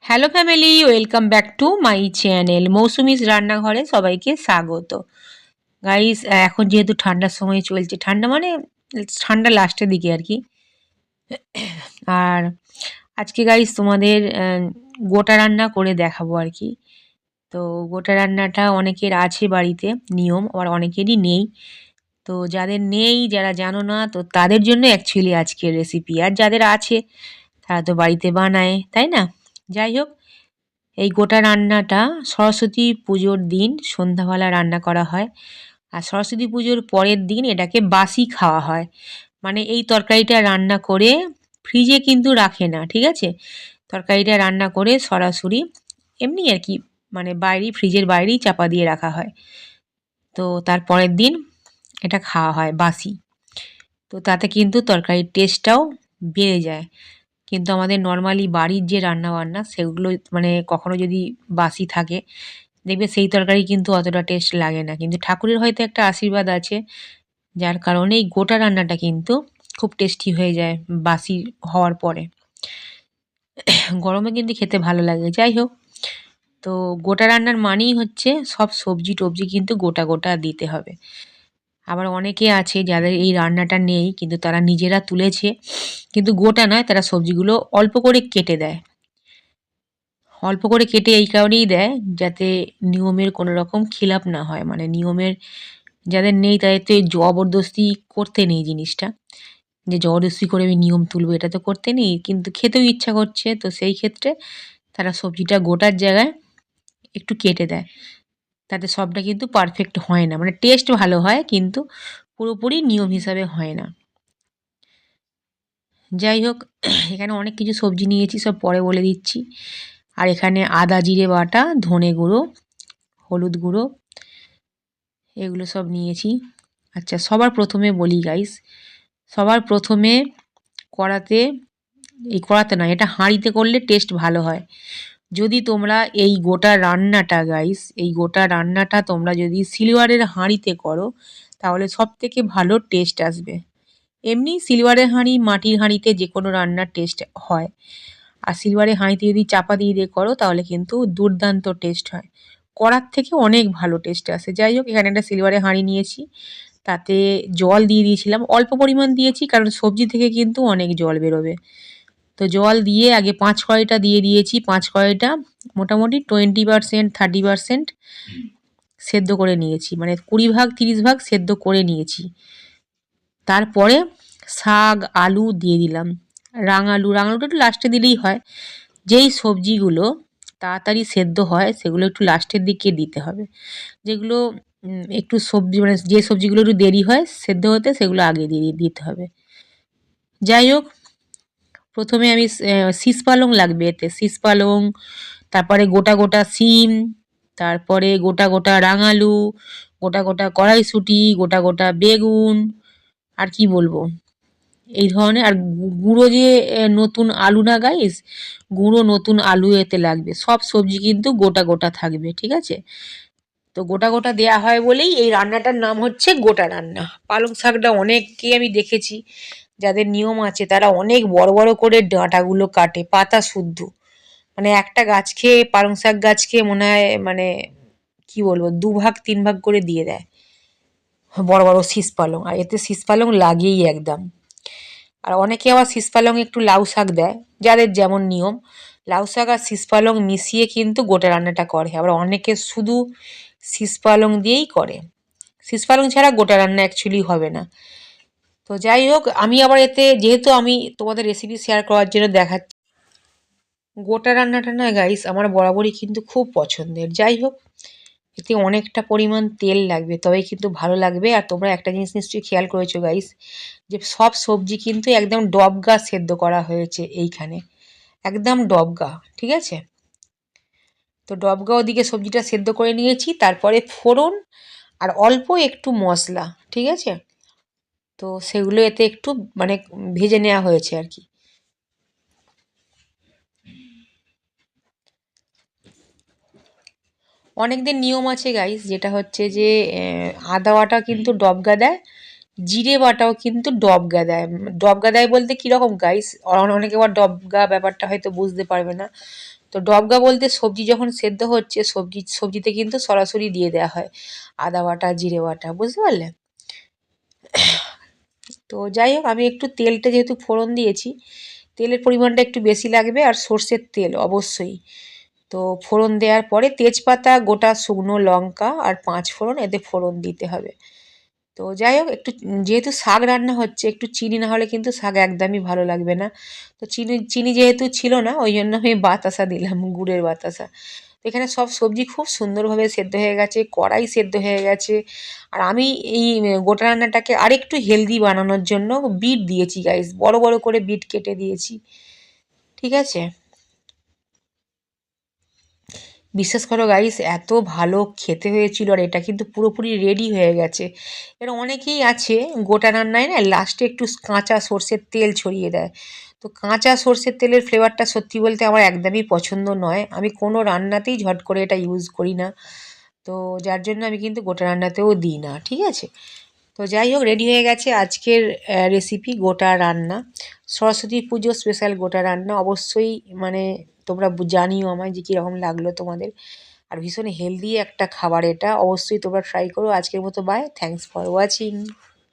Hello family, welcome back to my channel Mousumi's রান্নাঘরে সবাইকে স্বাগত। গাইস, এখন যেহেতু ঠান্ডার সময় চলছে, ঠান্ডা মানে ঠান্ডা লাস্টের দিকে আর কি। আর আজকে গাইস তোমাদের গোটা রান্না করে দেখাবো আর কি। তো গোটা রান্নাটা অনেকের আছে বাড়িতে নিয়ম, আবার অনেকেরই নেই। তো যাদের নেই, যারা জানো না, তো তাদের জন্য অ্যাকচুয়ালি আজকের রেসিপি। আর যাদের আছে তারা তো বাড়িতে বানায়, তাই না? যাই হোক, এই গোটা রান্নাটা সরস্বতী পুজোর দিন সন্ধ্যাবেলা রান্না করা হয়। আর সরস্বতী পুজোর পরের দিন এটাকে বাসি খাওয়া হয়। মানে এই তরকারিটা রান্না করে ফ্রিজে কিন্তু রাখে না, ঠিক আছে? তরকারিটা রান্না করে সরাসরি এমনি আর কি, মানে বাইরেই, ফ্রিজের বাইরেই চাপা দিয়ে রাখা হয়। তো তার পরের দিন এটা খাওয়া হয় বাসি। তো তাতে কিন্তু তরকারির টেস্টটাও বেড়ে যায়। কিন্তু আমাদের নর্মালি বাড়ির যে রান্নাবান্না সেগুলো মানে কখনো যদি বাসি থাকে, দেখবে সেই তরকারি কিন্তু অতটা টেস্ট লাগে না। কিন্তু ঠাকুরের হয়তো একটা আশীর্বাদ আছে, যার কারণে এই গোটা রান্নাটা কিন্তু খুব টেস্টি হয়ে যায় বাসি হওয়ার পরে। গরমে কিন্তু খেতে ভালো লাগে। যাই হোক, তো গোটা রান্নার মানেই হচ্ছে সব সবজি টবজি কিন্তু গোটা গোটা দিতে হবে। আবার অনেকে আছে যাদের এই রান্নাটা নেই, কিন্তু তারা নিজেরা তুলেছে, কিন্তু গোটা নয়, তারা সবজিগুলো অল্প করে কেটে দেয়। অল্প করে কেটে এই কারণেই দেয় যাতে নিয়মের কোনো রকম খিলাপ না হয়। মানে নিয়মের যাদের নেই তাদের তো এই জবরদস্তি করতে নেই জিনিসটা, যে জবরদস্তি করে আমি নিয়ম তুলবো, এটা তো করতে নেই, কিন্তু খেতেও ইচ্ছা করছে, তো সেই ক্ষেত্রে তারা সবজিটা গোটার জায়গায় একটু কেটে দেয়। তাতে সবটা কিন্তু পারফেক্ট হয় না, মানে টেস্ট ভালো হয় কিন্তু পুরোপুরি নিয়ম হিসাবে হয় না। যাই হোক, এখানে অনেক কিছু সবজি নিয়েছি, সব পরে বলে দিচ্ছি। আর এখানে আদা জিরে বাটা, ধনে গুঁড়ো, হলুদ গুঁড়ো, এগুলো সব নিয়েছি। আচ্ছা, সবার প্রথমে বলি গাইস, সবার প্রথমে কড়াতে, এই কড়াতে নয়, এটা হাঁড়িতে করলে টেস্ট ভালো হয়। যদি তোমরা এই গোটা রান্নাটা গাইস, এই গোটা রান্নাটা তোমরা যদি সিলভারের হাঁড়িতে করো তাহলে সব থেকে ভালো টেস্ট আসবে। এমনি সিলভারের হাঁড়ি, মাটির হাঁড়িতে যে কোনো রান্নার টেস্ট হয়। আর সিলভারের হাঁড়িতে যদি চাপা দিয়ে দিয়ে করো তাহলে কিন্তু দুর্দান্ত টেস্ট হয়, কড়ার থেকে অনেক ভালো টেস্ট আসে। যাই হোক, এখানে একটা সিলভারের হাঁড়ি নিয়েছি, তাতে জল দিয়ে দিয়েছিলাম, অল্প পরিমাণ দিয়েছি কারণ সবজি থেকে কিন্তু অনেক জল বেরোবে। তো জল দিয়ে আগে ৫ কড়াইটা দিয়ে দিয়েছি, ৫ কড়াইটা মোটামুটি 20% 30% সেদ্ধ করে নিয়েছি, মানে ২০ ভাগ ৩০ ভাগ সেদ্ধ করে নিয়েছি। তারপরে শাক আলু দিয়ে দিলাম, রাঙালুটা একটু লাস্টে দিলেই হয়। যেই সবজিগুলো তাড়াতাড়ি সেদ্ধ হয় সেগুলো একটু লাস্টের দিকে দিতে হবে। যেগুলো একটু সবজি মানে যে সবজিগুলো একটু দেরি হয় সেদ্ধ হতে, সেগুলো আগে দিয়ে দিতে হবে। যাই হোক, প্রথমে আমি শীষ পালং লাগবে এতে, শীষ পালং, তারপরে গোটা গোটা শিম, তারপরে গোটা গোটা রাঙালু, গোটা গোটা কড়াইশুঁটি, গোটা গোটা বেগুন, আর কি বলবো, এই ধরনের। আর গুঁড়ো যে নতুন আলু না গাইস, গুঁড়ো নতুন আলু এতে লাগবে। সব সবজি কিন্তু গোটা গোটা থাকবে, ঠিক আছে? তো গোটা গোটা দেয়া হয় বলেই এই রান্নাটার নাম হচ্ছে গোটা রান্না। পালং শাকটা অনেককে আমি দেখেছি যাদের নিয়ম আছে, তারা অনেক বড় বড় করে ডাঁটাগুলো কাটে পাতা শুদ্ধ। মানে একটা গাছকে, পালং শাক গাছকে মনে হয় মানে কি বলবো, ২ ভাগ ৩ ভাগ করে দিয়ে দেয় বড় বড় শীষ পালং, আর এতে শীষ পালং লাগেই একদম। আর অনেকে আবার শীষ পালং একটু লাউ শাক দেয়, যাদের যেমন নিয়ম। লাউ শাক আর শীষ পালং মিশিয়ে কিন্তু গোটা রান্নাটা করে। আবার অনেকে শুধু শীষ পালং দিয়েই করে, শীষ পালং ছাড়া গোটা রান্না অ্যাকচুয়ালি হবে না। তো যাই হোক, আমি আবার এতে, যেহেতু আমি তোমাদের রেসিপি শেয়ার করার জন্য দেখাচ্ছি, গোটা রান্নাটা না গাইস আমার বরাবরই কিন্তু খুব পছন্দের। যাই হোক, এতে অনেকটা পরিমাণ তেল লাগবে তবেই কিন্তু ভালো লাগবে। আর তোমরা একটা জিনিস নিশ্চয়ই খেয়াল করেছো গাইস, যে সব সবজি কিন্তু একদম ডবগা সেদ্ধ করা হয়েছে এইখানে, একদম ডবগা, ঠিক আছে? তো ডবগা ওদিকে সবজিটা সেদ্ধ করে নিয়েছি, তারপরে ফোড়ন আর অল্প একটু মশলা, ঠিক আছে? তো সেগুলো এতে একটু মানে ভেজে নেওয়া হয়েছে আর কি। অনেকদের নিয়ম আছে গাইস, যেটা হচ্ছে যে আদা বাটা কিন্তু ডবগা দেয়, জিরে বাটাও কিন্তু ডবগা দেয়। ডবগা দেয় বলতে কীরকম গাইস, অনেকে আবার ডবগা ব্যাপারটা হয়তো বুঝতে পারবে না। তো ডবগা বলতে সবজি যখন সেদ্ধ হচ্ছে সবজিতে কিন্তু সরাসরি দিয়ে দেওয়া হয় আদা বাটা জিরে বাটা, বুঝতে পারলে? তো যাই হোক, আমি একটু তেলটা যেহেতু ফোড়ন দিয়েছি, তেলের পরিমাণটা একটু বেশি লাগবে, আর সর্ষের তেল অবশ্যই। তো ফোড়ন দেওয়ার পরে তেজপাতা, গোটা শুকনো লঙ্কা আর 5 ফোড়ন এতে ফোড়ন দিতে হবে। তো যাই হোক, একটু যেহেতু শাক রান্না হচ্ছে, একটু চিনি না হলে কিন্তু শাক একদমই ভালো লাগবে না। তো চিনি চিনি যেহেতু ছিল না, ওই জন্য আমি বাতাসা দিলাম, গুড়ের বাতাসা। তো এখানে সব সবজি খুব সুন্দরভাবে সেদ্ধ হয়ে গেছে, কড়াই সেদ্ধ হয়ে গেছে। আর আমি এই গোটা রান্নাটাকে আরেকটু হেলদি বানানোর জন্য বিট দিয়েছি গাইস, বড় বড় করে বিট কেটে দিয়েছি। ঠিক আছে, বিশ্বাস করো গাইস, এত ভালো খেতে হয়েছিল, আর এটা কিন্তু পুরোপুরি রেডি হয়ে গেছে। এবার অনেকেই আছে গোটা রান্নায় না লাস্টে একটু কাঁচা সর্ষের তেল ছড়িয়ে দেয়। তো কাঁচা সর্ষের তেলের ফ্লেভারটা সত্যি বলতে আমার একদমই পছন্দ নয়, আমি কোনো রান্নাতেই ঝট করে এটা ইউজ করি না। তো যার জন্য আমি কিন্তু গোটা রান্নাতেও দিই না, ঠিক আছে? তো যাই হোক, রেডি হয়ে গেছে আজকের রেসিপি গোটা রান্না, সরস্বতী পুজো স্পেশাল গোটা রান্না। অবশ্যই মানে তোমরা জানিও আমায় যে কীরকম লাগলো তোমাদের। আর ভীষণ হেলদি একটা খাবার এটা, অবশ্যই তোমরা ট্রাই করো। আজকের মতো বাই, থ্যাঙ্কস ফর ওয়াচিং।